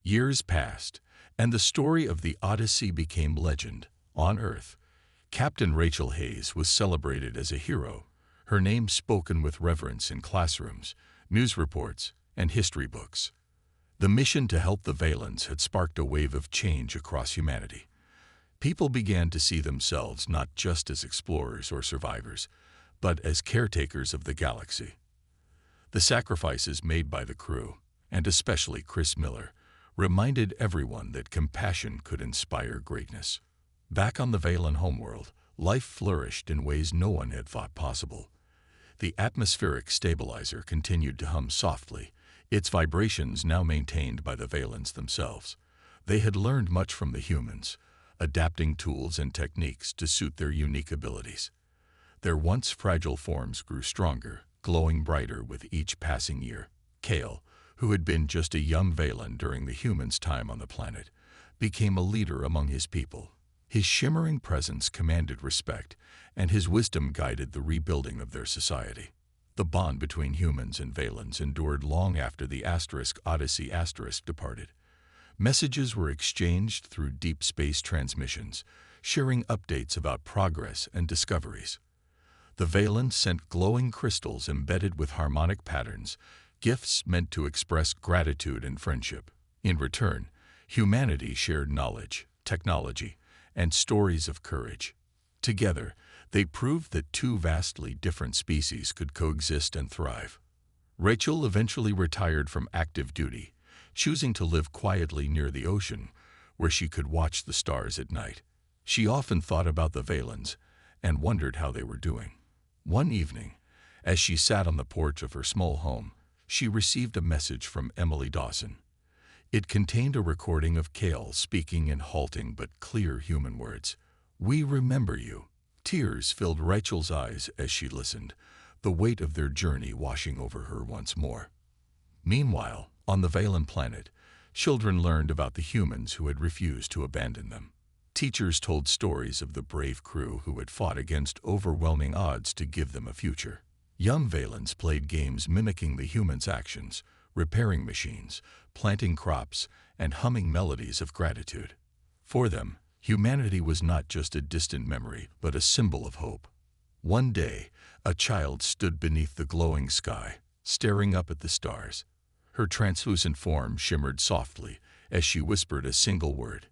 Years passed, and the story of the Odyssey became legend. On Earth, Captain Rachel Hayes was celebrated as a hero, her name spoken with reverence in classrooms, news reports, and history books. The mission to help the Valens had sparked a wave of change across humanity. People began to see themselves not just as explorers or survivors, but as caretakers of the galaxy. The sacrifices made by the crew, and especially Chris Miller, reminded everyone that compassion could inspire greatness. Back on the Valen homeworld, life flourished in ways no one had thought possible. The atmospheric stabilizer continued to hum softly, its vibrations now maintained by the Valens themselves. They had learned much from the humans, adapting tools and techniques to suit their unique abilities. Their once fragile forms grew stronger, glowing brighter with each passing year. Kale, who had been just a young Valen during the humans' time on the planet, became a leader among his people. His shimmering presence commanded respect, and his wisdom guided the rebuilding of their society. The bond between humans and Valens endured long after the Odyssey departed. Messages were exchanged through deep space transmissions, sharing updates about progress and discoveries. The Valens sent glowing crystals embedded with harmonic patterns, gifts meant to express gratitude and friendship. In return, humanity shared knowledge, technology, and stories of courage. Together, they proved that two vastly different species could coexist and thrive. Rachel eventually retired from active duty, choosing to live quietly near the ocean, where she could watch the stars at night. She often thought about the Valens and wondered how they were doing. One evening, as she sat on the porch of her small home, she received a message from Emily Dawson. It contained a recording of Kale speaking in halting but clear human words. "We remember you." Tears filled Rachel's eyes as she listened, the weight of their journey washing over her once more. Meanwhile, on the Valen planet, children learned about the humans who had refused to abandon them. Teachers told stories of the brave crew who had fought against overwhelming odds to give them a future. Young Valens played games mimicking the humans' actions, repairing machines, planting crops, and humming melodies of gratitude. For them, humanity was not just a distant memory, but a symbol of hope. One day, a child stood beneath the glowing sky, staring up at the stars. Her translucent form shimmered softly as she whispered a single word: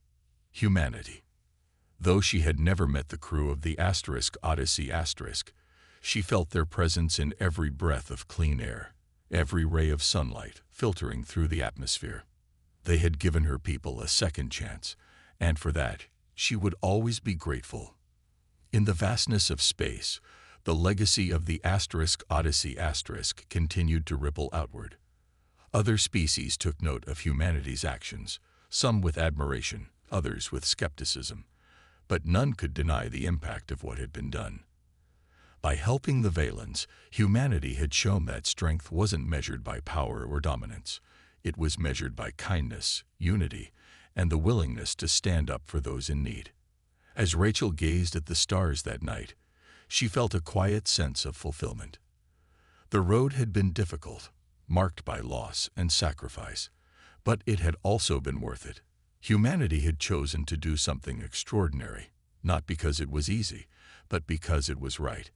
humanity. Though she had never met the crew of the Odyssey, she felt their presence in every breath of clean air, every ray of sunlight filtering through the atmosphere. They had given her people a second chance, and for that, she would always be grateful. In the vastness of space, the legacy of the Odyssey continued to ripple outward. Other species took note of humanity's actions, some with admiration, others with skepticism, but none could deny the impact of what had been done. By helping the Valens, humanity had shown that strength wasn't measured by power or dominance. It was measured by kindness, unity, and the willingness to stand up for those in need. As Rachel gazed at the stars that night, she felt a quiet sense of fulfillment. The road had been difficult, marked by loss and sacrifice, but it had also been worth it. Humanity had chosen to do something extraordinary, not because it was easy, but because it was right.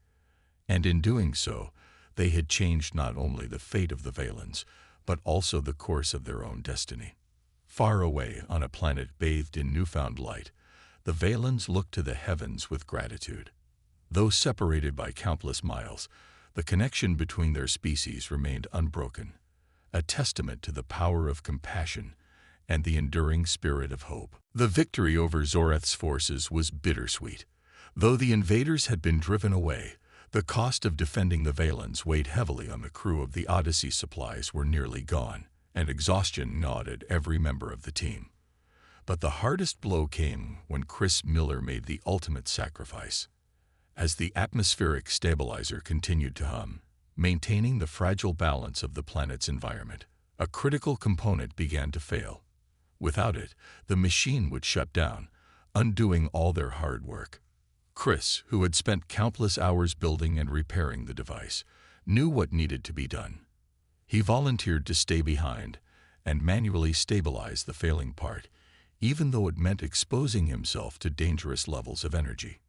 And in doing so, they had changed not only the fate of the Valens, but also the course of their own destiny. Far away on a planet bathed in newfound light, the Valens looked to the heavens with gratitude. Though separated by countless miles, the connection between their species remained unbroken, a testament to the power of compassion and the enduring spirit of hope. The victory over Zoreth's forces was bittersweet. Though the invaders had been driven away, the cost of defending the Valens weighed heavily on the crew of the Odyssey. Supplies were nearly gone, and exhaustion gnawed at every member of the team. But the hardest blow came when Chris Miller made the ultimate sacrifice. As the atmospheric stabilizer continued to hum, maintaining the fragile balance of the planet's environment, a critical component began to fail. Without it, the machine would shut down, undoing all their hard work. Chris, who had spent countless hours building and repairing the device, knew what needed to be done. He volunteered to stay behind and manually stabilize the failing part, even though it meant exposing himself to dangerous levels of energy.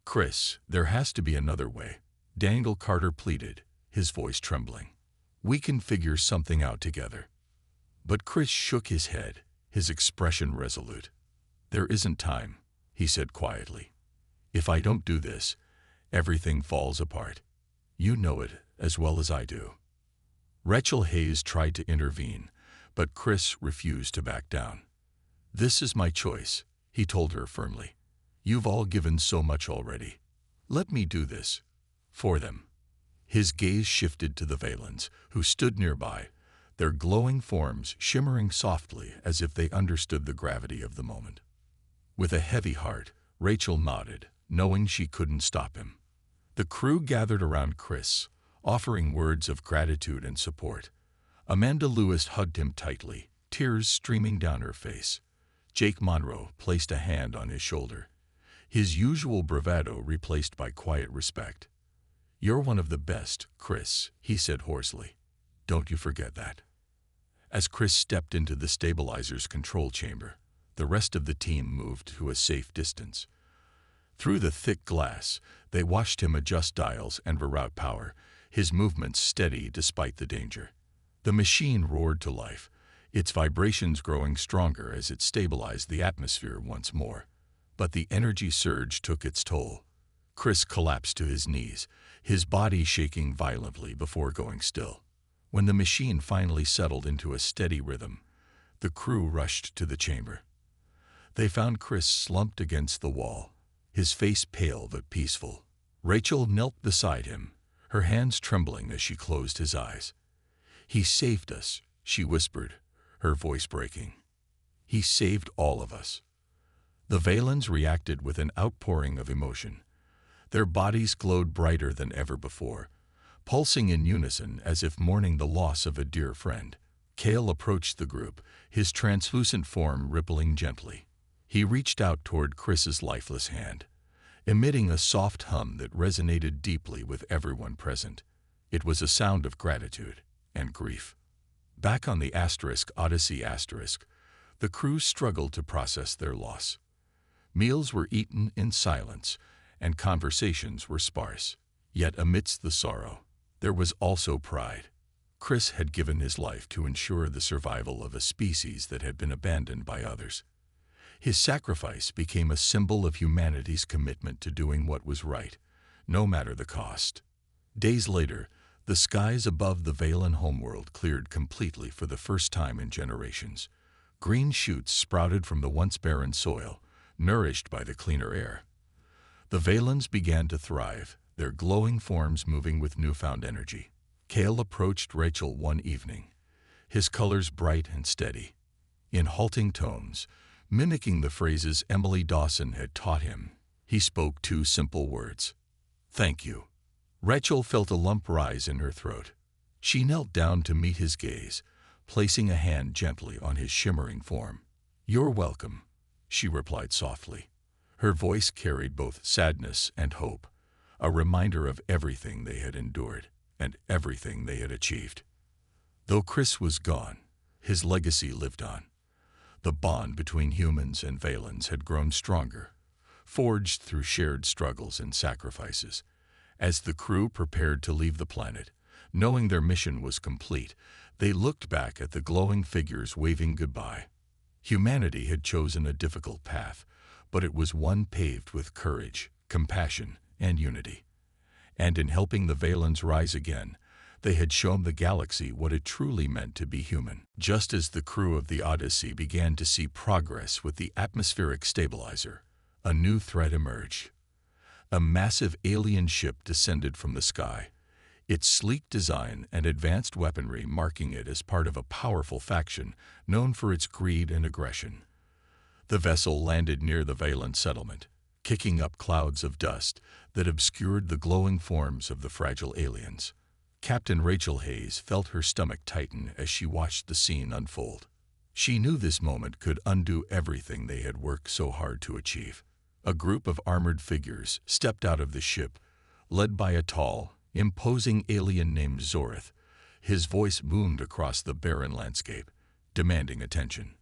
"Chris, there has to be another way," Daniel Carter pleaded, his voice trembling. "We can figure something out together." But Chris shook his head, his expression resolute. "There isn't time," he said quietly. "If I don't do this, everything falls apart. You know it as well as I do." Rachel Hayes tried to intervene, but Chris refused to back down. "This is my choice," he told her firmly. "You've all given so much already. Let me do this for them." His gaze shifted to the Valens, who stood nearby, their glowing forms shimmering softly as if they understood the gravity of the moment. With a heavy heart, Rachel nodded, knowing she couldn't stop him. The crew gathered around Chris, offering words of gratitude and support. Amanda Lewis hugged him tightly, tears streaming down her face. Jake Monroe placed a hand on his shoulder, his usual bravado replaced by quiet respect. "You're one of the best, Chris," he said hoarsely. "Don't you forget that." As Chris stepped into the stabilizer's control chamber, the rest of the team moved to a safe distance. Through the thick glass, they watched him adjust dials and reroute power, his movements steady despite the danger. The machine roared to life, its vibrations growing stronger as it stabilized the atmosphere once more. But the energy surge took its toll. Chris collapsed to his knees, his body shaking violently before going still. When the machine finally settled into a steady rhythm, the crew rushed to the chamber. They found Chris slumped against the wall, his face pale but peaceful. Rachel knelt beside him, her hands trembling as she closed his eyes. "He saved us," she whispered, her voice breaking. "He saved all of us." The Valens reacted with an outpouring of emotion. Their bodies glowed brighter than ever before, pulsing in unison as if mourning the loss of a dear friend. Cale approached the group, his translucent form rippling gently. He reached out toward Chris's lifeless hand, emitting a soft hum that resonated deeply with everyone present. It was a sound of gratitude and grief. Back on the Odyssey, the crew struggled to process their loss. Meals were eaten in silence, and conversations were sparse. Yet amidst the sorrow, there was also pride. Chris had given his life to ensure the survival of a species that had been abandoned by others. His sacrifice became a symbol of humanity's commitment to doing what was right, no matter the cost. Days later, the skies above the Valen homeworld cleared completely for the first time in generations. Green shoots sprouted from the once barren soil, nourished by the cleaner air. The Valens began to thrive, their glowing forms moving with newfound energy. Cale approached Rachel one evening, his colors bright and steady. In halting tones, mimicking the phrases Emily Dawson had taught him, he spoke two simple words: "Thank you." Rachel felt a lump rise in her throat. She knelt down to meet his gaze, placing a hand gently on his shimmering form. "You're welcome," she replied softly. Her voice carried both sadness and hope, a reminder of everything they had endured and everything they had achieved. Though Chris was gone, his legacy lived on. The bond between humans and Valens had grown stronger, forged through shared struggles and sacrifices. As the crew prepared to leave the planet, knowing their mission was complete, they looked back at the glowing figures waving goodbye. Humanity had chosen a difficult path, but it was one paved with courage, compassion, and unity. And in helping the Valens rise again, they had shown the galaxy what it truly meant to be human. Just as the crew of the Odyssey began to see progress with the atmospheric stabilizer, a new threat emerged. A massive alien ship descended from the sky, its sleek design and advanced weaponry marking it as part of a powerful faction known for its greed and aggression. The vessel landed near the Valen settlement, kicking up clouds of dust that obscured the glowing forms of the fragile aliens. Captain Rachel Hayes felt her stomach tighten as she watched the scene unfold. She knew this moment could undo everything they had worked so hard to achieve. A group of armored figures stepped out of the ship, led by a tall, imposing alien named Zorith. His voice boomed across the barren landscape. demanding attention.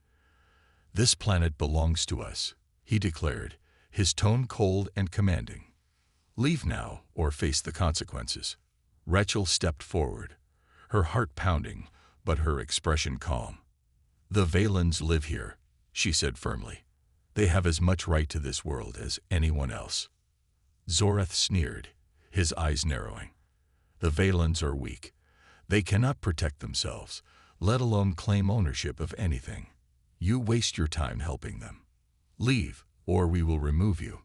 "This planet belongs to us," he declared, his tone cold and commanding. "Leave now or face the consequences." Rachel stepped forward, her heart pounding, but her expression calm. "The Valens live here," she said firmly. "They have as much right to this world as anyone else." Zorath sneered, his eyes narrowing. "The Valens are weak. They cannot protect themselves, let alone claim ownership of anything. You waste your time helping them. Leave, or we will remove you."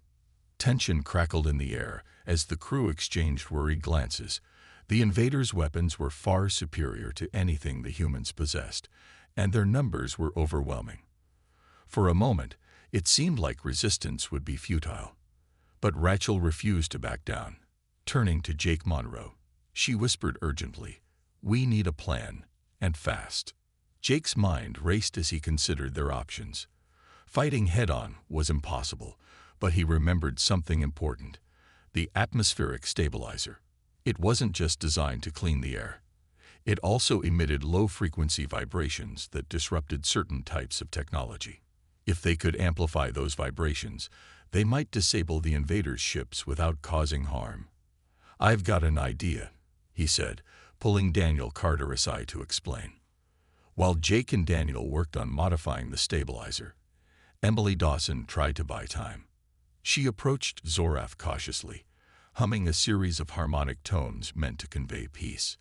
Tension crackled in the air as the crew exchanged worried glances. The invaders' weapons were far superior to anything the humans possessed, and their numbers were overwhelming. For a moment, it seemed like resistance would be futile. But Rachel refused to back down. Turning to Jake Monroe, she whispered urgently, "We need a plan, and fast." Jake's mind raced as he considered their options. Fighting head-on was impossible, but he remembered something important: the atmospheric stabilizer. It wasn't just designed to clean the air. It also emitted low-frequency vibrations that disrupted certain types of technology. If they could amplify those vibrations, they might disable the invaders' ships without causing harm. "I've got an idea," he said, pulling Daniel Carter aside to explain. While Jake and Daniel worked on modifying the stabilizer, Emily Dawson tried to buy time. She approached Zorath cautiously, humming a series of harmonic tones meant to convey peace.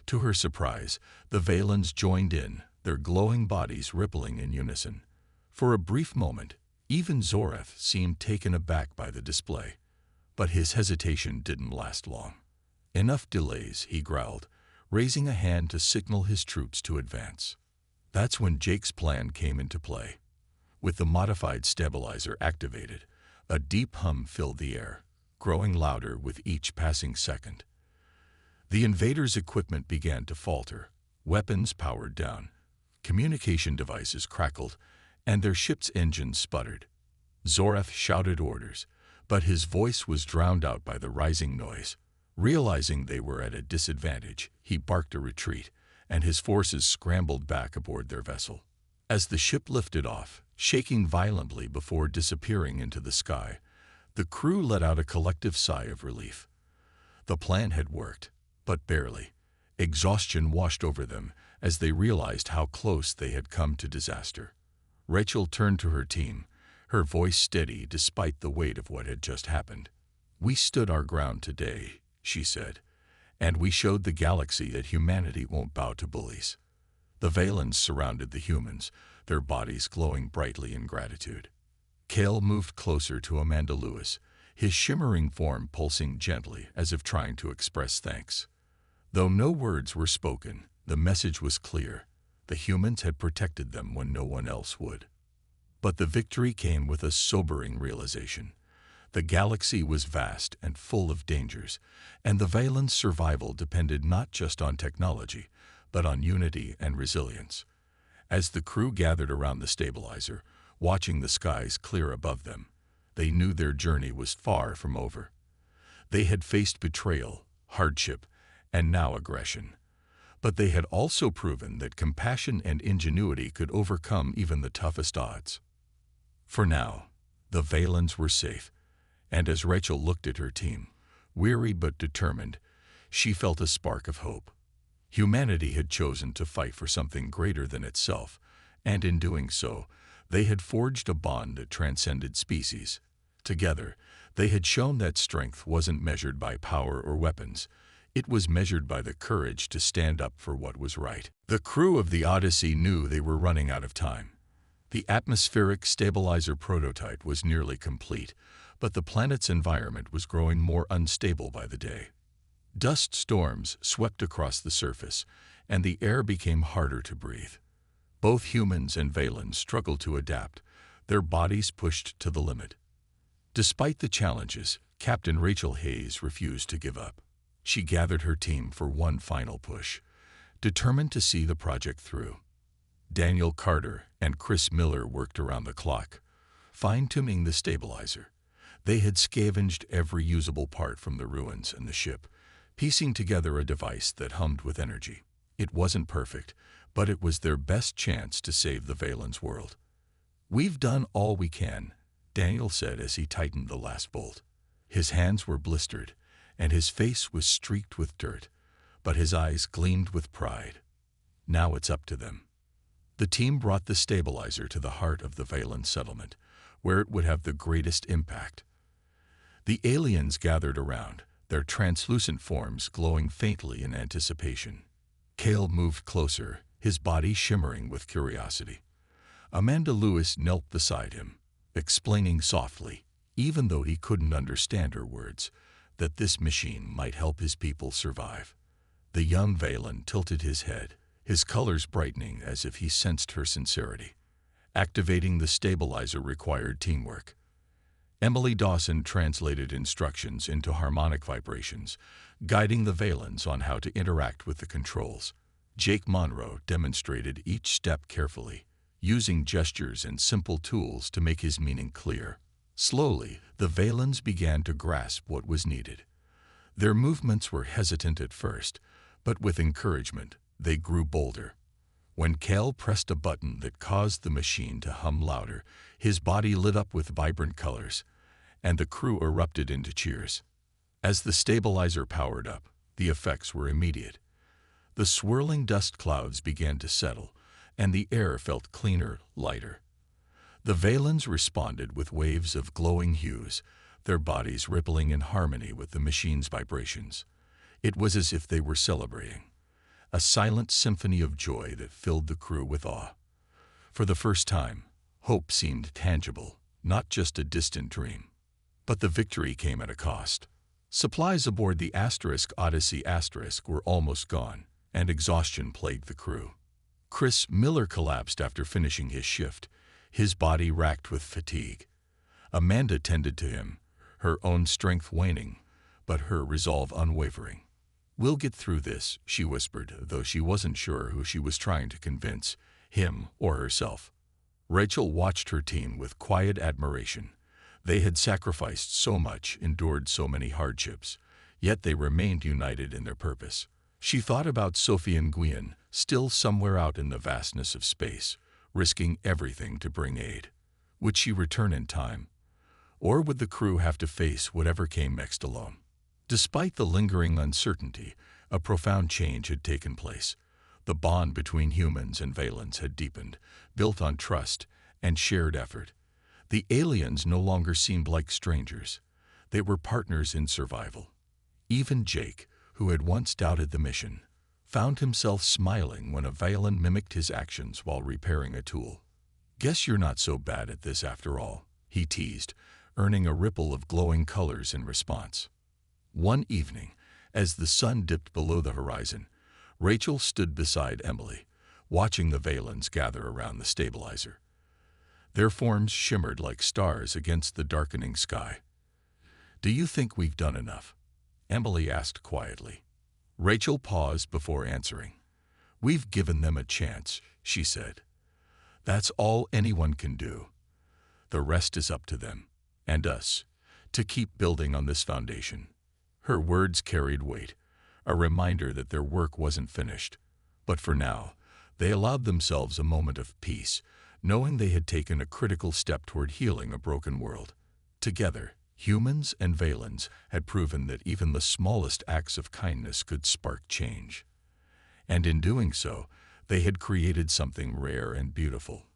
To her surprise, the Valens joined in, their glowing bodies rippling in unison. For a brief moment, even Zorath seemed taken aback by the display. But his hesitation didn't last long. "Enough delays," he growled, raising a hand to signal his troops to advance. That's when Jake's plan came into play. With the modified stabilizer activated, a deep hum filled the air, growing louder with each passing second. The invaders' equipment began to falter, weapons powered down, communication devices crackled, and their ship's engines sputtered. Zorath shouted orders, but his voice was drowned out by the rising noise. Realizing they were at a disadvantage, he barked a retreat, and his forces scrambled back aboard their vessel. As the ship lifted off, shaking violently before disappearing into the sky, the crew let out a collective sigh of relief. The plan had worked, but barely. Exhaustion washed over them as they realized how close they had come to disaster. Rachel turned to her team, her voice steady despite the weight of what had just happened. "We stood our ground today," she said, "and we showed the galaxy that humanity won't bow to bullies." The Valens surrounded the humans, their bodies glowing brightly in gratitude. Cale moved closer to Amanda Lewis, his shimmering form pulsing gently as if trying to express thanks. Though no words were spoken, the message was clear. The humans had protected them when no one else would. But the victory came with a sobering realization. The galaxy was vast and full of dangers, and the Valens' survival depended not just on technology, but on unity and resilience. As the crew gathered around the stabilizer, watching the skies clear above them, they knew their journey was far from over. They had faced betrayal, hardship, and now aggression. But they had also proven that compassion and ingenuity could overcome even the toughest odds. For now, the Valens were safe, and as Rachel looked at her team, weary but determined, she felt a spark of hope. Humanity had chosen to fight for something greater than itself, and in doing so, they had forged a bond that transcended species. Together, they had shown that strength wasn't measured by power or weapons. It was measured by the courage to stand up for what was right. The crew of the Odyssey knew they were running out of time. The atmospheric stabilizer prototype was nearly complete, but the planet's environment was growing more unstable by the day. Dust storms swept across the surface, and the air became harder to breathe. Both humans and Valens struggled to adapt, their bodies pushed to the limit. Despite the challenges, Captain Rachel Hayes refused to give up. She gathered her team for one final push, determined to see the project through. Daniel Carter and Chris Miller worked around the clock, fine-tuning the stabilizer. They had scavenged every usable part from the ruins and the ship, piecing together a device that hummed with energy. It wasn't perfect, but it was their best chance to save the Valen's world. "We've done all we can," Daniel said as he tightened the last bolt. His hands were blistered, and his face was streaked with dirt, but his eyes gleamed with pride. Now it's up to them. The team brought the stabilizer to the heart of the Valen settlement, where it would have the greatest impact. The aliens gathered around, their translucent forms glowing faintly in anticipation. Cale moved closer, his body shimmering with curiosity. Amanda Lewis knelt beside him, explaining softly, even though he couldn't understand her words, that this machine might help his people survive. The young Valen tilted his head, his colors brightening as if he sensed her sincerity. Activating the stabilizer required teamwork. Emily Dawson translated instructions into harmonic vibrations, guiding the Valens on how to interact with the controls. Jake Monroe demonstrated each step carefully, using gestures and simple tools to make his meaning clear. Slowly, the Valens began to grasp what was needed. Their movements were hesitant at first, but with encouragement, they grew bolder. When Cale pressed a button that caused the machine to hum louder, his body lit up with vibrant colors, and the crew erupted into cheers. As the stabilizer powered up, the effects were immediate. The swirling dust clouds began to settle, and the air felt cleaner, lighter. The Valens responded with waves of glowing hues, their bodies rippling in harmony with the machine's vibrations. It was as if they were celebrating, a silent symphony of joy that filled the crew with awe. For the first time, hope seemed tangible, not just a distant dream. But the victory came at a cost. Supplies aboard the Odyssey were almost gone, and exhaustion plagued the crew. Chris Miller collapsed after finishing his shift, his body racked with fatigue. Amanda tended to him, her own strength waning, but her resolve unwavering. "We'll get through this," she whispered, though she wasn't sure who she was trying to convince, him or herself. Rachel watched her team with quiet admiration. They had sacrificed so much, endured so many hardships, yet they remained united in their purpose. She thought about Sophie and Gwion, still somewhere out in the vastness of space, risking everything to bring aid. Would she return in time? Or would the crew have to face whatever came next alone? Despite the lingering uncertainty, a profound change had taken place. The bond between humans and Valens had deepened, built on trust and shared effort. The aliens no longer seemed like strangers. They were partners in survival. Even Jake, who had once doubted the mission, found himself smiling when a Valen mimicked his actions while repairing a tool. "Guess you're not so bad at this after all," he teased, earning a ripple of glowing colors in response. One evening, as the sun dipped below the horizon, Rachel stood beside Emily, watching the Valens gather around the stabilizer. Their forms shimmered like stars against the darkening sky. "Do you think we've done enough?" Emily asked quietly. Rachel paused before answering. "We've given them a chance," she said. "That's all anyone can do. The rest is up to them, and us, to keep building on this foundation." Her words carried weight, a reminder that their work wasn't finished. But for now, they allowed themselves a moment of peace, knowing they had taken a critical step toward healing a broken world. Together, humans and Valens had proven that even the smallest acts of kindness could spark change. And in doing so, they had created something rare and beautiful: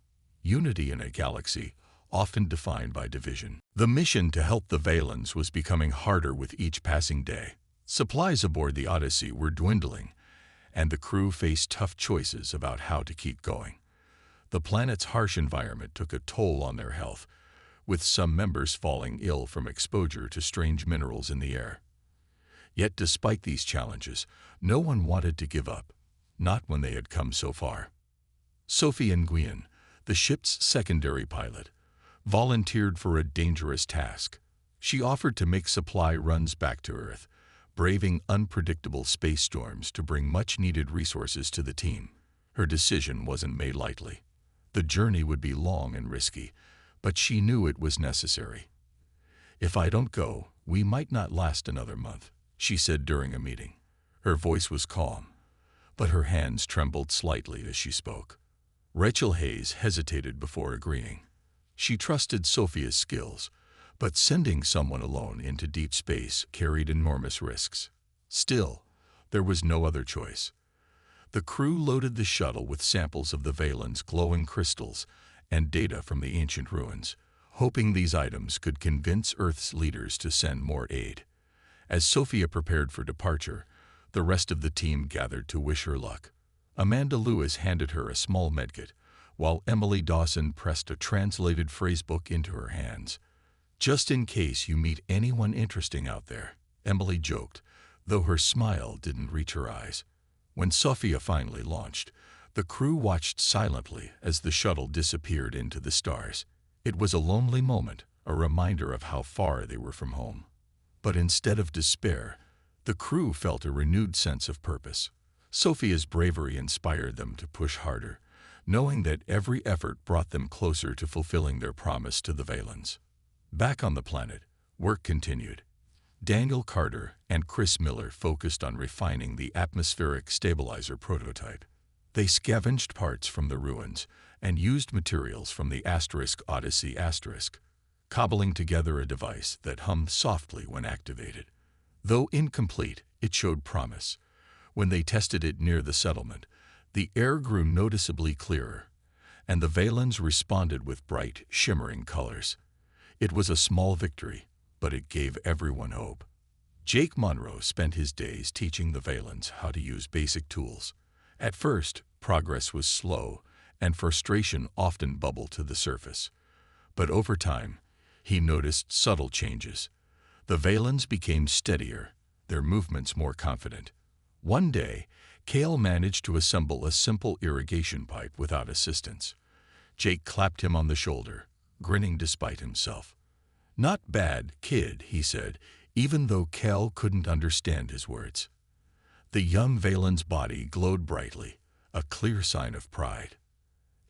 unity in a galaxy often defined by division. The mission to help the Valens was becoming harder with each passing day. Supplies aboard the Odyssey were dwindling, and the crew faced tough choices about how to keep going. The planet's harsh environment took a toll on their health, with some members falling ill from exposure to strange minerals in the air. Yet despite these challenges, no one wanted to give up, not when they had come so far. Sophie and Gwion, the ship's secondary pilot, volunteered for a dangerous task. She offered to make supply runs back to Earth, braving unpredictable space storms to bring much-needed resources to the team. Her decision wasn't made lightly. The journey would be long and risky, but she knew it was necessary. "If I don't go, we might not last another month," she said during a meeting. Her voice was calm, but her hands trembled slightly as she spoke. Rachel Hayes hesitated before agreeing. She trusted Sophia's skills, but sending someone alone into deep space carried enormous risks. Still, there was no other choice. The crew loaded the shuttle with samples of the Valen's glowing crystals and data from the ancient ruins, hoping these items could convince Earth's leaders to send more aid. As Sophia prepared for departure, the rest of the team gathered to wish her luck. Amanda Lewis handed her a small medkit, while Emily Dawson pressed a translated phrasebook into her hands. "Just in case you meet anyone interesting out there," Emily joked, though her smile didn't reach her eyes. When Sophia finally launched, the crew watched silently as the shuttle disappeared into the stars. It was a lonely moment, a reminder of how far they were from home. But instead of despair, the crew felt a renewed sense of purpose. Sophia's bravery inspired them to push harder, knowing that every effort brought them closer to fulfilling their promise to the Valens. Back on the planet, work continued. Daniel Carter and Chris Miller focused on refining the atmospheric stabilizer prototype. They scavenged parts from the ruins and used materials from the Odyssey *, cobbling together a device that hummed softly when activated. Though incomplete, it showed promise. When they tested it near the settlement, the air grew noticeably clearer, and the Valens responded with bright, shimmering colors. It was a small victory, but it gave everyone hope. Jake Monroe spent his days teaching the Valens how to use basic tools. At first, progress was slow, and frustration often bubbled to the surface. But over time, he noticed subtle changes. The Valens became steadier, their movements more confident. One day, Cale managed to assemble a simple irrigation pipe without assistance. Jake clapped him on the shoulder, grinning despite himself. "Not bad, kid," he said, even though Cale couldn't understand his words. The young Valen's body glowed brightly, a clear sign of pride.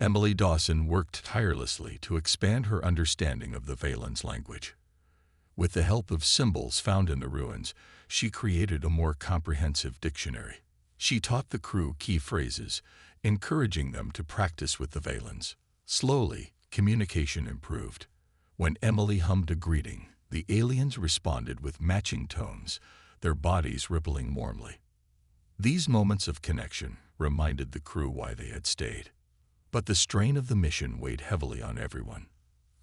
Emily Dawson worked tirelessly to expand her understanding of the Valen's language. With the help of symbols found in the ruins, she created a more comprehensive dictionary. She taught the crew key phrases, encouraging them to practice with the Valens. Slowly, communication improved. When Emily hummed a greeting, the aliens responded with matching tones, their bodies rippling warmly. These moments of connection reminded the crew why they had stayed. But the strain of the mission weighed heavily on everyone.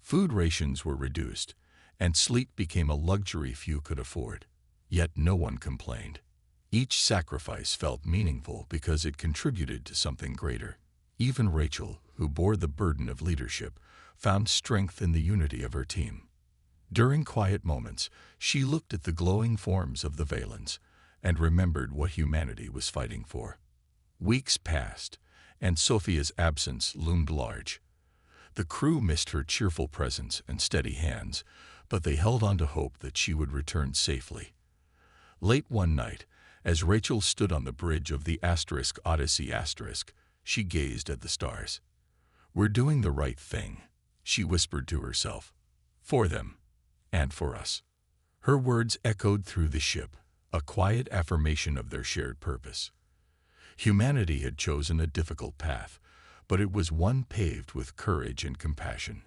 Food rations were reduced, and sleep became a luxury few could afford. Yet no one complained. Each sacrifice felt meaningful because it contributed to something greater. Even Rachel, who bore the burden of leadership, found strength in the unity of her team. During quiet moments, she looked at the glowing forms of the Valens and remembered what humanity was fighting for. Weeks passed, and Sophia's absence loomed large. The crew missed her cheerful presence and steady hands, but they held on to hope that she would return safely. Late one night, as Rachel stood on the bridge of the Odyssey *, she gazed at the stars. "We're doing the right thing," she whispered to herself. "For them, and for us." Her words echoed through the ship, a quiet affirmation of their shared purpose. Humanity had chosen a difficult path, but it was one paved with courage and compassion.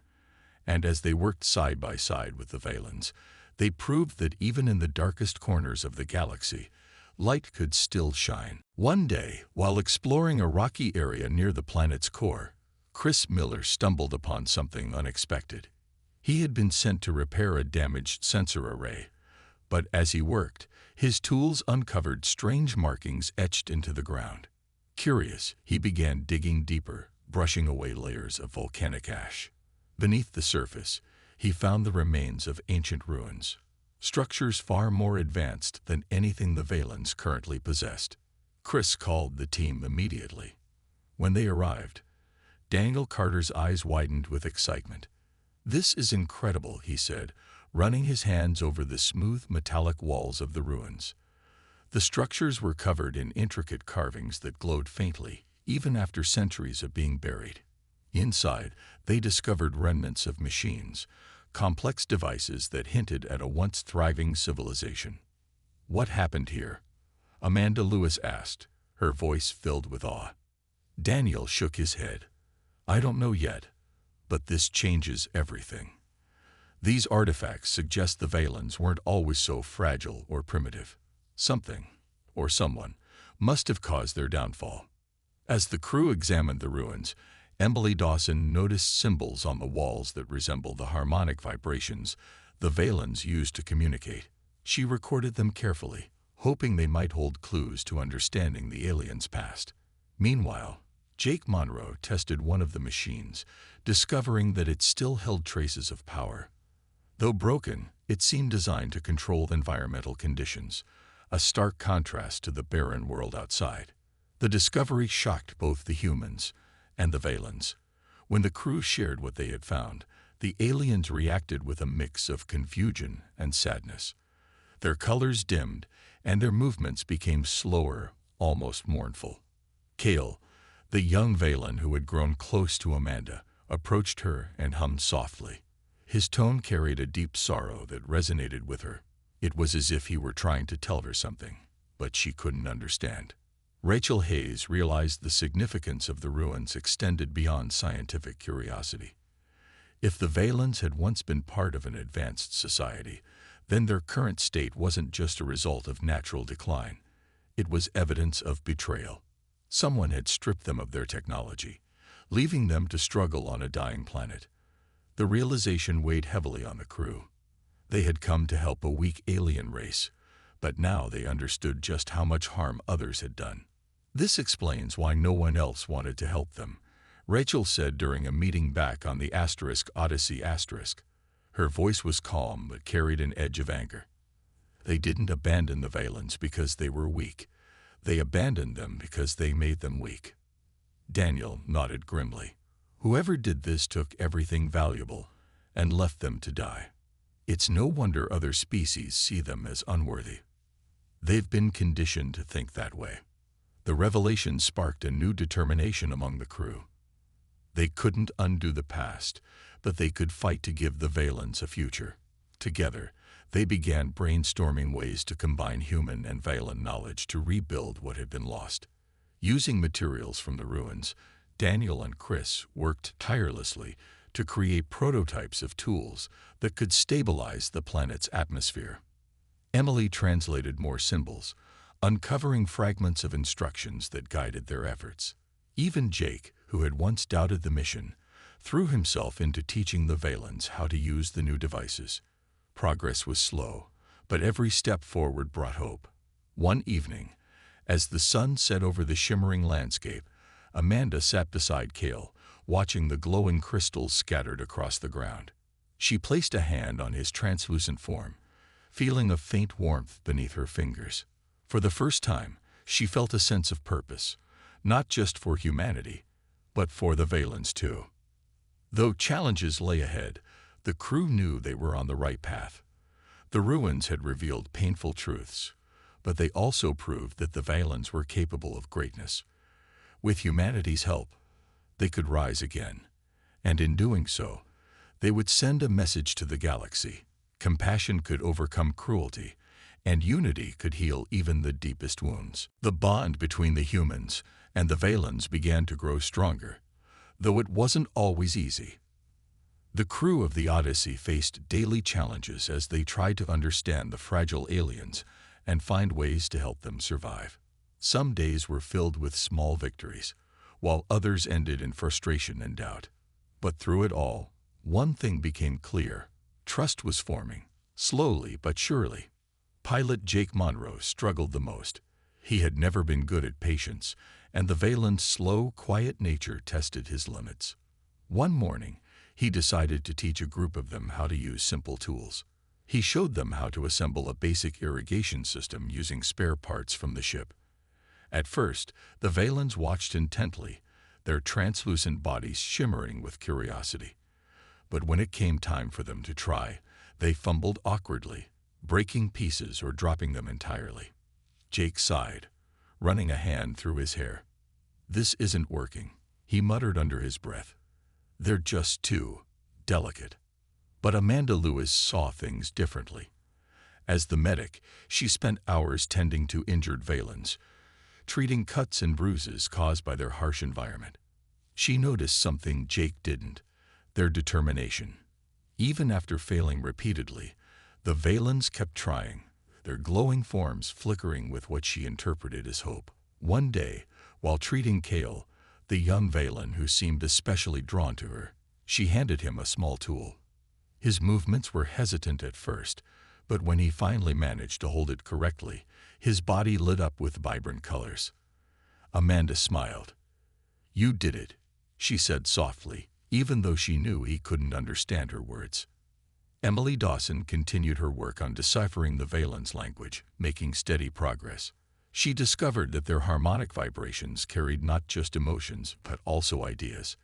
And as they worked side by side with the Valens, they proved that even in the darkest corners of the galaxy, light could still shine. One day, while exploring a rocky area near the planet's core, Chris Miller stumbled upon something unexpected. He had been sent to repair a damaged sensor array, but as he worked, his tools uncovered strange markings etched into the ground. Curious, he began digging deeper, brushing away layers of volcanic ash. Beneath the surface, he found the remains of ancient ruins, structures far more advanced than anything the Valens currently possessed. Chris called the team immediately. When they arrived, Daniel Carter's eyes widened with excitement. "This is incredible," he said, running his hands over the smooth metallic walls of the ruins. The structures were covered in intricate carvings that glowed faintly, even after centuries of being buried. Inside, they discovered remnants of machines, complex devices that hinted at a once thriving civilization. "What happened here?" Amanda Lewis asked, her voice filled with awe. Daniel shook his head. "I don't know yet, but this changes everything. These artifacts suggest the Valens weren't always so fragile or primitive. Something, or someone, must have caused their downfall." As the crew examined the ruins, Emily Dawson noticed symbols on the walls that resembled the harmonic vibrations the Valens used to communicate. She recorded them carefully, hoping they might hold clues to understanding the aliens' past. Meanwhile, Jake Monroe tested one of the machines, discovering that it still held traces of power. Though broken, it seemed designed to control environmental conditions, a stark contrast to the barren world outside. The discovery shocked both the humans and the Valens. When the crew shared what they had found, the aliens reacted with a mix of confusion and sadness. Their colors dimmed, and their movements became slower, almost mournful. Cale, the young Valen who had grown close to Amanda, approached her and hummed softly. His tone carried a deep sorrow that resonated with her. It was as if he were trying to tell her something, but she couldn't understand. Rachel Hayes realized the significance of the ruins extended beyond scientific curiosity. If the Valens had once been part of an advanced society, then their current state wasn't just a result of natural decline. It was evidence of betrayal. Someone had stripped them of their technology, leaving them to struggle on a dying planet. The realization weighed heavily on the crew. They had come to help a weak alien race, but now they understood just how much harm others had done. This explains why no one else wanted to help them, Rachel said during a meeting back on the Odyssey. Her voice was calm but carried an edge of anger. They didn't abandon the Valens because they were weak. They abandoned them because they made them weak. Daniel nodded grimly. Whoever did this took everything valuable and left them to die. It's no wonder other species see them as unworthy. They've been conditioned to think that way. The revelation sparked a new determination among the crew. They couldn't undo the past, but they could fight to give the Valens a future. Together, they began brainstorming ways to combine human and Valen knowledge to rebuild what had been lost. Using materials from the ruins, Daniel and Chris worked tirelessly to create prototypes of tools that could stabilize the planet's atmosphere. Emily translated more symbols, uncovering fragments of instructions that guided their efforts. Even Jake, who had once doubted the mission, threw himself into teaching the Valens how to use the new devices. Progress was slow, but every step forward brought hope. One evening, as the sun set over the shimmering landscape, Amanda sat beside Cale, watching the glowing crystals scattered across the ground. She placed a hand on his translucent form, feeling a faint warmth beneath her fingers. For the first time, she felt a sense of purpose, not just for humanity, but for the Valens too. Though challenges lay ahead, the crew knew they were on the right path. The ruins had revealed painful truths, but they also proved that the Valens were capable of greatness. With humanity's help, they could rise again, and in doing so, they would send a message to the galaxy. Compassion could overcome cruelty, and unity could heal even the deepest wounds. The bond between the humans and the Valens began to grow stronger, though it wasn't always easy. The crew of the Odyssey faced daily challenges as they tried to understand the fragile aliens and find ways to help them survive. Some days were filled with small victories, while others ended in frustration and doubt. But through it all, one thing became clear. Trust was forming, slowly but surely. Pilot Jake Monroe struggled the most. He had never been good at patience, and the Valen's slow, quiet nature tested his limits. One morning, he decided to teach a group of them how to use simple tools. He showed them how to assemble a basic irrigation system using spare parts from the ship. At first, the Valens watched intently, their translucent bodies shimmering with curiosity. But when it came time for them to try, they fumbled awkwardly, breaking pieces or dropping them entirely. Jake sighed, running a hand through his hair. "This isn't working," he muttered under his breath. "They're just too delicate." But Amanda Lewis saw things differently. As the medic, she spent hours tending to injured Valens, treating cuts and bruises caused by their harsh environment. She noticed something Jake didn't: their determination. Even after failing repeatedly, the Valens kept trying, their glowing forms flickering with what she interpreted as hope. One day, while treating Kale, the young Valen who seemed especially drawn to her, she handed him a small tool. His movements were hesitant at first, but when he finally managed to hold it correctly, his body lit up with vibrant colors. Amanda smiled. "You did it," she said softly, even though she knew he couldn't understand her words. Emily Dawson continued her work on deciphering the Valens' language, making steady progress. She discovered that their harmonic vibrations carried not just emotions, but also ideas.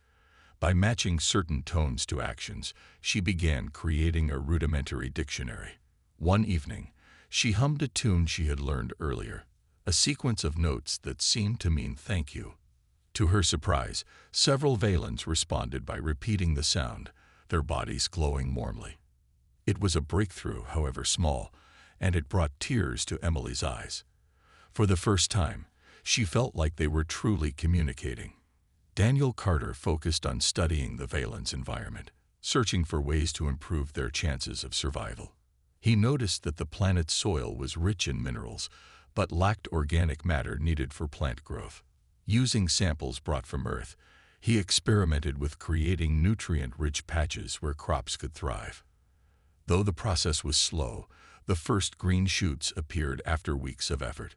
By matching certain tones to actions, she began creating a rudimentary dictionary. One evening, she hummed a tune she had learned earlier, a sequence of notes that seemed to mean thank you. To her surprise, several Valens responded by repeating the sound, their bodies glowing warmly. It was a breakthrough, however small, and it brought tears to Emily's eyes. For the first time, she felt like they were truly communicating. Daniel Carter focused on studying the Valens' environment, searching for ways to improve their chances of survival. He noticed that the planet's soil was rich in minerals, but lacked organic matter needed for plant growth. Using samples brought from Earth, he experimented with creating nutrient-rich patches where crops could thrive. Though the process was slow, the first green shoots appeared after weeks of effort.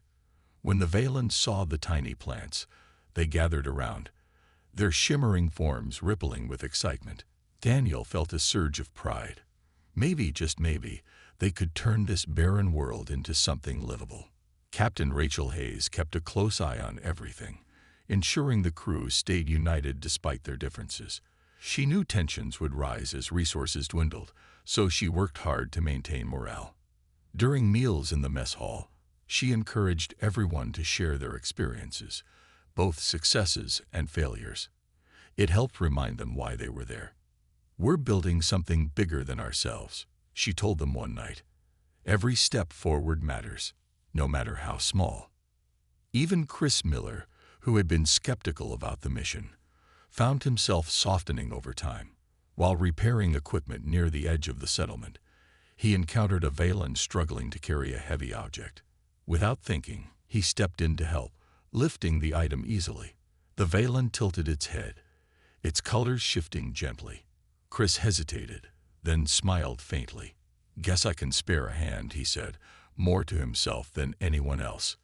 When the Valens saw the tiny plants, they gathered around, their shimmering forms rippling with excitement. Daniel felt a surge of pride. Maybe, just maybe, they could turn this barren world into something livable. Captain Rachel Hayes kept a close eye on everything, ensuring the crew stayed united despite their differences. She knew tensions would rise as resources dwindled, so she worked hard to maintain morale. During meals in the mess hall, she encouraged everyone to share their experiences, both successes and failures. It helped remind them why they were there. "We're building something bigger than ourselves," she told them one night. "Every step forward matters, no matter how small." Even Chris Miller, who had been skeptical about the mission, found himself softening over time. While repairing equipment near the edge of the settlement, he encountered a Valen struggling to carry a heavy object. Without thinking, he stepped in to help, lifting the item easily. The Valen tilted its head, its colors shifting gently. Chris hesitated, then smiled faintly. "Guess I can spare a hand," he said, more to himself than anyone else.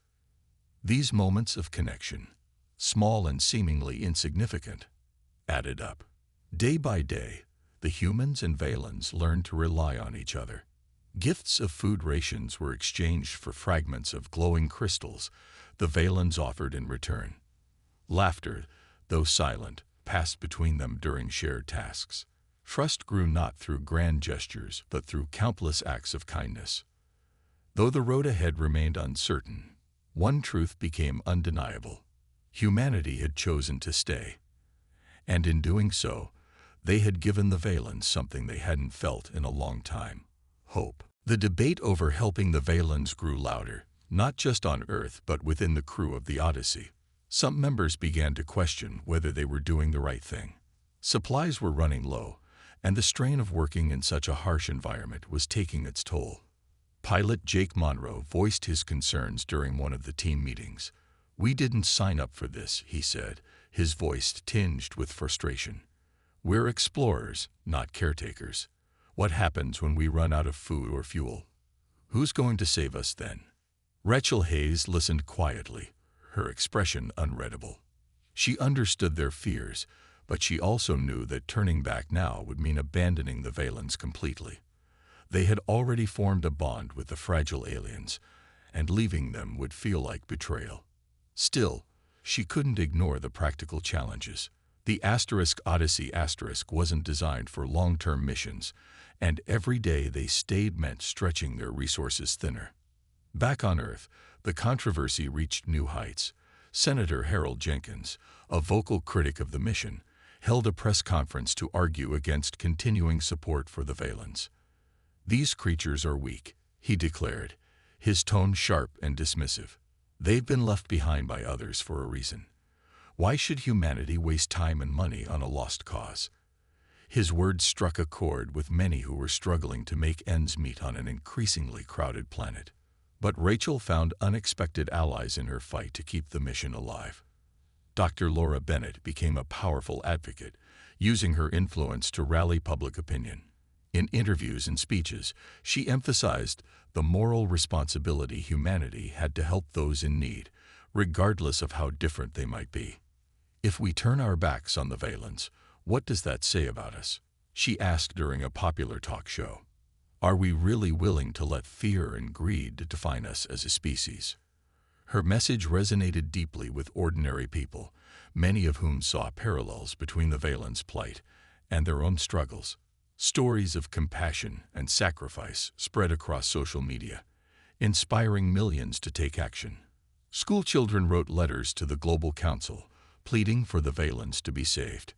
These moments of connection, small and seemingly insignificant, added up. Day by day, the humans and Valens learned to rely on each other. Gifts of food rations were exchanged for fragments of glowing crystals the Valens offered in return. Laughter, though silent, passed between them during shared tasks. Trust grew not through grand gestures, but through countless acts of kindness. Though the road ahead remained uncertain, one truth became undeniable: humanity had chosen to stay. And in doing so, they had given the Valens something they hadn't felt in a long time: hope. The debate over helping the Valens grew louder, not just on Earth but within the crew of the Odyssey. Some members began to question whether they were doing the right thing. Supplies were running low, and the strain of working in such a harsh environment was taking its toll. Pilot Jake Monroe voiced his concerns during one of the team meetings. "We didn't sign up for this," he said, his voice tinged with frustration. "We're explorers, not caretakers. What happens when we run out of food or fuel? Who's going to save us then?" Rachel Hayes listened quietly, her expression unreadable. She understood their fears, but she also knew that turning back now would mean abandoning the Valens completely. They had already formed a bond with the fragile aliens, and leaving them would feel like betrayal. Still, she couldn't ignore the practical challenges. The Odyssey wasn't designed for long-term missions, and every day they stayed meant stretching their resources thinner. Back on Earth, the controversy reached new heights. Senator Harold Jenkins, a vocal critic of the mission, held a press conference to argue against continuing support for the Valens. "These creatures are weak," he declared, his tone sharp and dismissive. They've been left behind by others for a reason. Why should humanity waste time and money on a lost cause? His words struck a chord with many who were struggling to make ends meet on an increasingly crowded planet. But Rachel found unexpected allies in her fight to keep the mission alive. Dr. Laura Bennett became a powerful advocate, using her influence to rally public opinion. In interviews and speeches, she emphasized the moral responsibility humanity had to help those in need, regardless of how different they might be. If we turn our backs on the Valens, what does that say about us? She asked during a popular talk show. Are we really willing to let fear and greed define us as a species? Her message resonated deeply with ordinary people, many of whom saw parallels between the Valens' plight and their own struggles. Stories of compassion and sacrifice spread across social media, inspiring millions to take action. Schoolchildren wrote letters to the Global Council, pleading for the Valens to be saved.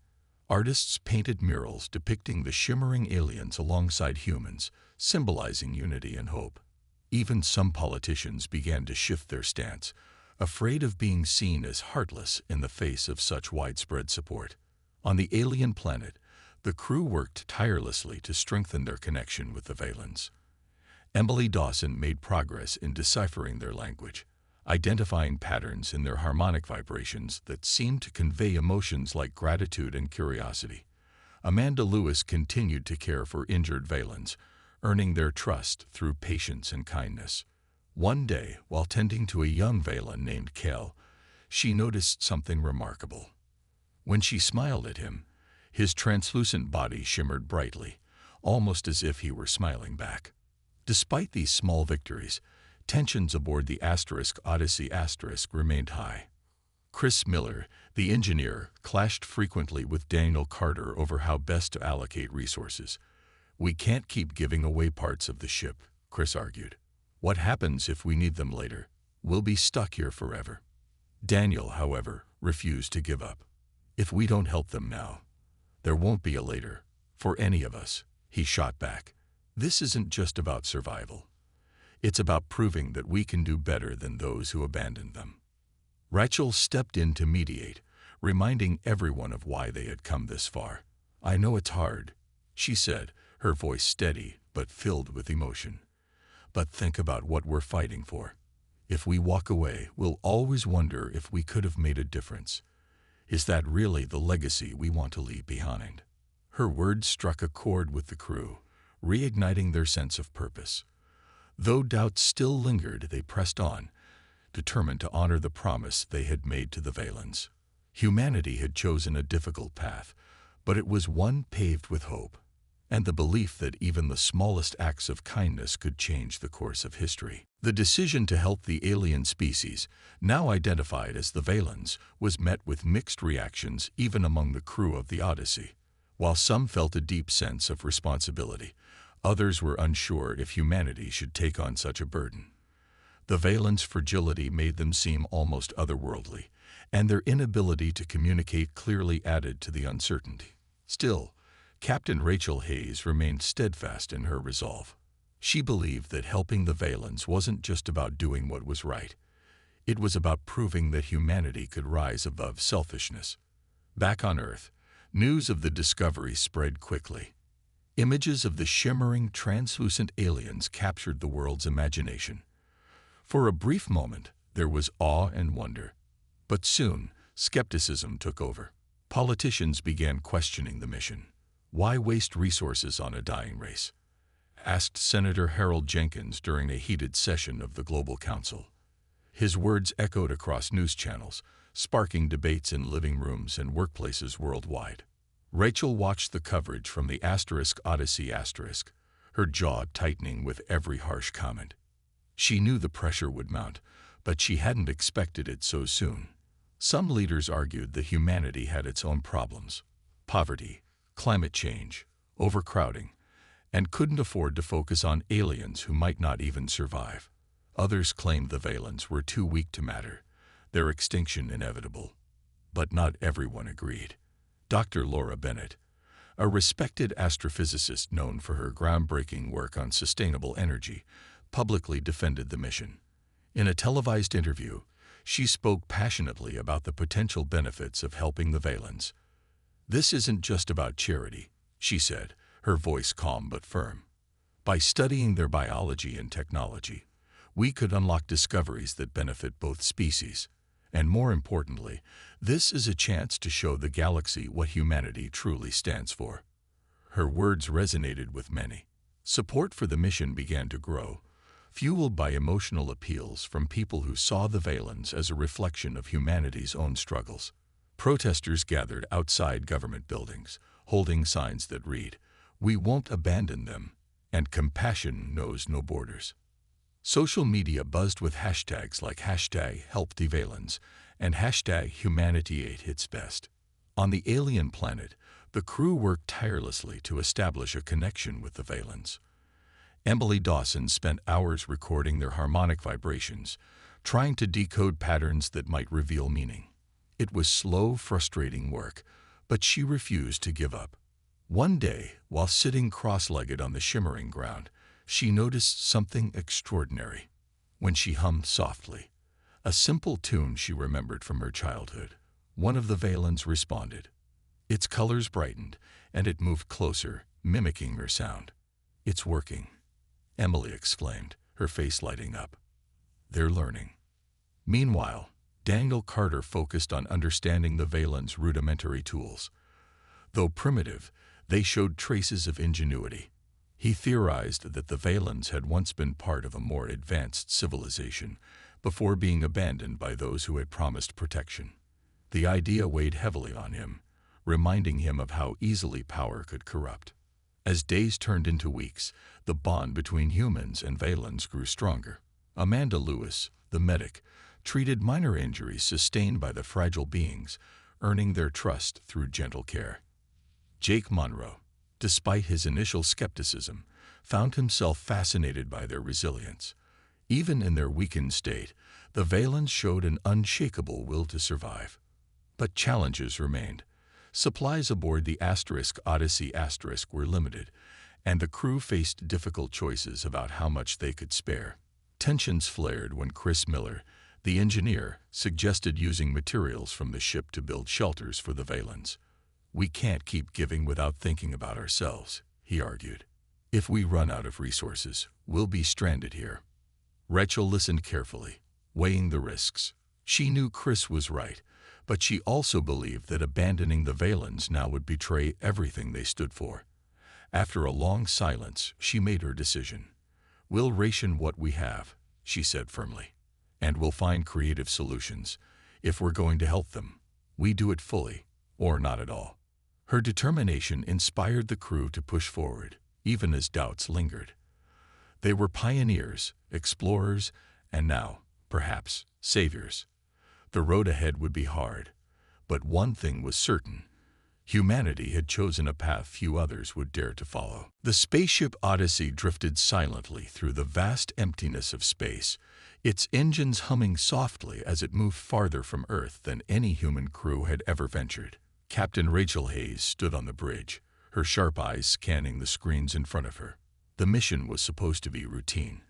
Artists painted murals depicting the shimmering aliens alongside humans, symbolizing unity and hope. Even some politicians began to shift their stance, afraid of being seen as heartless in the face of such widespread support. On the alien planet, the crew worked tirelessly to strengthen their connection with the Valens. Emily Dawson made progress in deciphering their language, identifying patterns in their harmonic vibrations that seemed to convey emotions like gratitude and curiosity. Amanda Lewis continued to care for injured Valens, earning their trust through patience and kindness. One day, while tending to a young Valen named Kel, she noticed something remarkable. When she smiled at him, his translucent body shimmered brightly, almost as if he were smiling back. Despite these small victories, tensions aboard the Odyssey remained high. Chris Miller, the engineer, clashed frequently with Daniel Carter over how best to allocate resources. We can't keep giving away parts of the ship, Chris argued. What happens if we need them later? We'll be stuck here forever. Daniel, however, refused to give up. If we don't help them now, there won't be a later, for any of us, he shot back. This isn't just about survival. It's about proving that we can do better than those who abandoned them. Rachel stepped in to mediate, reminding everyone of why they had come this far. I know it's hard, she said, her voice steady but filled with emotion. But think about what we're fighting for. If we walk away, we'll always wonder if we could have made a difference. Is that really the legacy we want to leave behind? Her words struck a chord with the crew, reigniting their sense of purpose. Though doubts still lingered, they pressed on, determined to honor the promise they had made to the Valens. Humanity had chosen a difficult path, but it was one paved with hope, and the belief that even the smallest acts of kindness could change the course of history. The decision to help the alien species, now identified as the Valens, was met with mixed reactions even among the crew of the Odyssey. While some felt a deep sense of responsibility, others were unsure if humanity should take on such a burden. The Valens' fragility made them seem almost otherworldly, and their inability to communicate clearly added to the uncertainty. Still, Captain Rachel Hayes remained steadfast in her resolve. She believed that helping the Valens wasn't just about doing what was right. It was about proving that humanity could rise above selfishness. Back on Earth, news of the discovery spread quickly. Images of the shimmering, translucent aliens captured the world's imagination. For a brief moment, there was awe and wonder. But soon, skepticism took over. Politicians began questioning the mission. Why waste resources on a dying race? Asked Senator Harold Jenkins during a heated session of the Global Council. His words echoed across news channels, sparking debates in living rooms and workplaces worldwide. Rachel watched the coverage from the Odyssey, her jaw tightening with every harsh comment. She knew the pressure would mount, but she hadn't expected it so soon. Some leaders argued that humanity had its own problems: poverty, climate change, overcrowding, and couldn't afford to focus on aliens who might not even survive. Others claimed the Valens were too weak to matter, their extinction inevitable. But not everyone agreed. Dr. Laura Bennett, a respected astrophysicist known for her groundbreaking work on sustainable energy, publicly defended the mission. In a televised interview, She spoke passionately about the potential benefits of helping the Valens. "This isn't just about charity," she said, her voice calm but firm. "By studying their biology and technology, we could unlock discoveries that benefit both species. And more importantly, this is a chance to show the galaxy what humanity truly stands for." Her words resonated with many. Support for the mission began to grow, fueled by emotional appeals from people who saw the Valens as a reflection of humanity's own struggles. Protesters gathered outside government buildings, holding signs that read, "We won't abandon them," and "Compassion knows no borders." Social media buzzed with hashtags like #HelpTheValens and #HumanityAtItsBest. On the alien planet, the crew worked tirelessly to establish a connection with the Valens. Emily Dawson spent hours recording their harmonic vibrations, trying to decode patterns that might reveal meaning. It was slow, frustrating work, but she refused to give up. One day, while sitting cross-legged on the shimmering ground, she noticed something extraordinary. When she hummed softly, a simple tune she remembered from her childhood, one of the Valens responded. Its colors brightened, and it moved closer, mimicking her sound. "It's working," Emily exclaimed, her face lighting up. "They're learning." Meanwhile, Daniel Carter focused on understanding the Valens' rudimentary tools. Though primitive, they showed traces of ingenuity. He theorized that the Valens had once been part of a more advanced civilization before being abandoned by those who had promised protection. The idea weighed heavily on him, reminding him of how easily power could corrupt. As days turned into weeks, the bond between humans and Valens grew stronger. Amanda Lewis, the medic, treated minor injuries sustained by the fragile beings, earning their trust through gentle care. Jake Monroe, despite his initial skepticism, found himself fascinated by their resilience. Even in their weakened state, the Valens showed an unshakable will to survive. But challenges remained. Supplies aboard the Odyssey were limited, and the crew faced difficult choices about how much they could spare. Tensions flared when Chris Miller, the engineer, suggested using materials from the ship to build shelters for the Valens. "We can't keep giving without thinking about ourselves," he argued. "If we run out of resources, we'll be stranded here." Rachel listened carefully, weighing the risks. She knew Chris was right, but she also believed that abandoning the Valens now would betray everything they stood for. After a long silence, she made her decision. "We'll ration what we have," she said firmly, "and we'll find creative solutions. If we're going to help them, we do it fully, or not at all." Her determination inspired the crew to push forward, even as doubts lingered. They were pioneers, explorers, and now, perhaps, saviors. The road ahead would be hard, but one thing was certain. Humanity had chosen a path few others would dare to follow. The spaceship Odyssey drifted silently through the vast emptiness of space, its engines humming softly as it moved farther from Earth than any human crew had ever ventured. Captain Rachel Hayes stood on the bridge, her sharp eyes scanning the screens in front of her. The mission was supposed to be routine,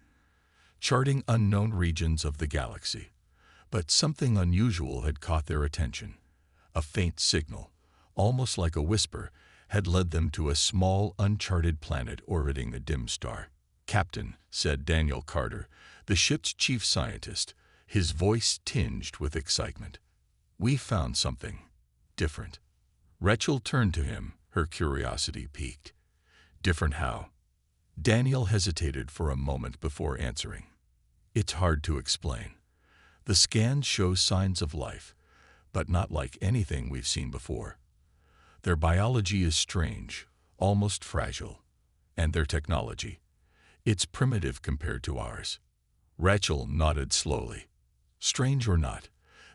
charting unknown regions of the galaxy. But something unusual had caught their attention. A faint signal, almost like a whisper, had led them to a small, uncharted planet orbiting the dim star. "Captain," said Daniel Carter, the ship's chief scientist, his voice tinged with excitement. "We found something different." Rachel turned to him, her curiosity piqued. "Different how?" Daniel hesitated for a moment before answering. "It's hard to explain. The scans show signs of life, but not like anything we've seen before. Their biology is strange, almost fragile, and their technology, it's primitive compared to ours." Rachel nodded slowly. Strange or not,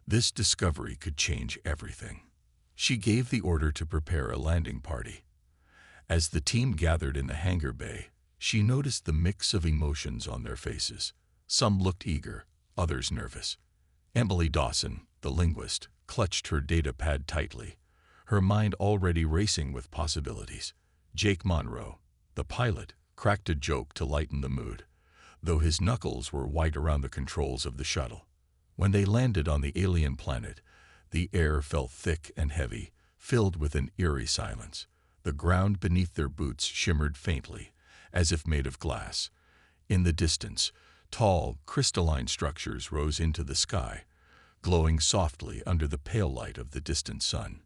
this discovery could change everything. She gave the order to prepare a landing party. As the team gathered in the hangar bay, she noticed the mix of emotions on their faces. Some looked eager, others nervous. Emily Dawson, the linguist, clutched her data pad tightly, her mind already racing with possibilities. Jake Monroe, the pilot, cracked a joke to lighten the mood, though his knuckles were white around the controls of the shuttle. When they landed on the alien planet, the air felt thick and heavy, filled with an eerie silence. The ground beneath their boots shimmered faintly, as if made of glass. In the distance, tall, crystalline structures rose into the sky, glowing softly under the pale light of the distant sun.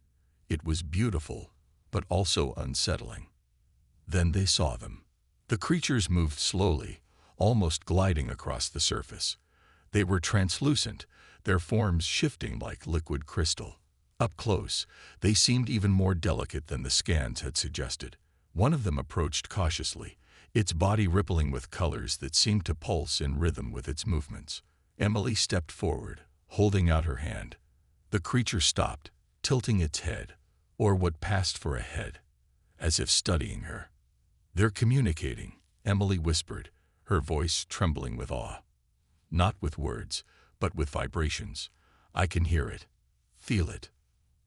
It was beautiful, but also unsettling. Then they saw them. The creatures moved slowly, almost gliding across the surface. They were translucent, their forms shifting like liquid crystal. Up close, they seemed even more delicate than the scans had suggested. One of them approached cautiously, its body rippling with colors that seemed to pulse in rhythm with its movements. Emily stepped forward, holding out her hand. The creature stopped, tilting its head, or what passed for a head, as if studying her. "They're communicating," Emily whispered, her voice trembling with awe. "Not with words, but with vibrations. I can hear it, feel it."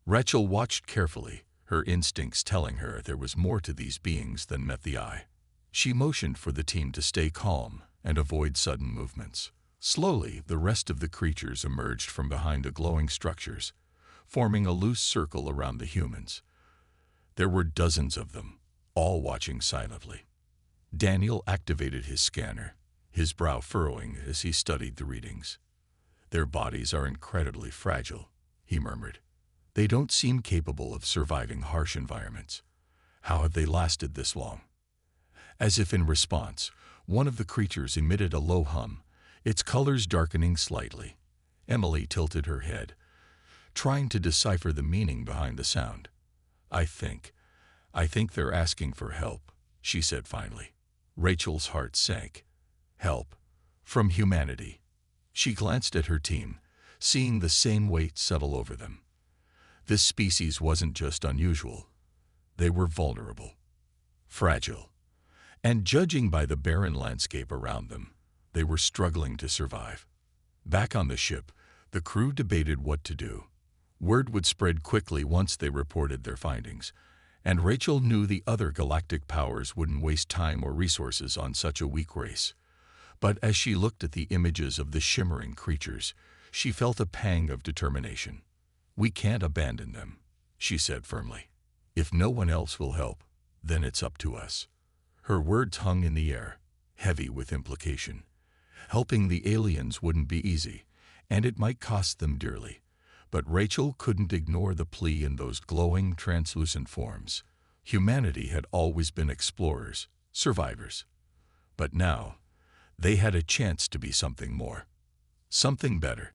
Rachel watched carefully, her instincts telling her there was more to these beings than met the eye. She motioned for the team to stay calm and avoid sudden movements. Slowly, the rest of the creatures emerged from behind the glowing structures, forming a loose circle around the humans. There were dozens of them, all watching silently. Daniel activated his scanner, his brow furrowing as he studied the readings. "Their bodies are incredibly fragile," he murmured. "They don't seem capable of surviving harsh environments. How have they lasted this long?" As if in response, one of the creatures emitted a low hum, its colors darkening slightly. Emily tilted her head, trying to decipher the meaning behind the sound. I think they're asking for help," she said finally. Rachel's heart sank. Help. From humanity. She glanced at her team, seeing the same weight settle over them. This species wasn't just unusual. They were vulnerable, fragile, and judging by the barren landscape around them, they were struggling to survive. Back on the ship, the crew debated what to do. Word would spread quickly once they reported their findings, and Rachel knew the other galactic powers wouldn't waste time or resources on such a weak race. But as she looked at the images of the shimmering creatures, she felt a pang of determination. "We can't abandon them," she said firmly. "If no one else will help, then it's up to us." Her words hung in the air, heavy with implication. Helping the aliens wouldn't be easy, and it might cost them dearly. But Rachel couldn't ignore the plea in those glowing, translucent forms. Humanity had always been explorers, survivors. But now, they had a chance to be something more. Something better.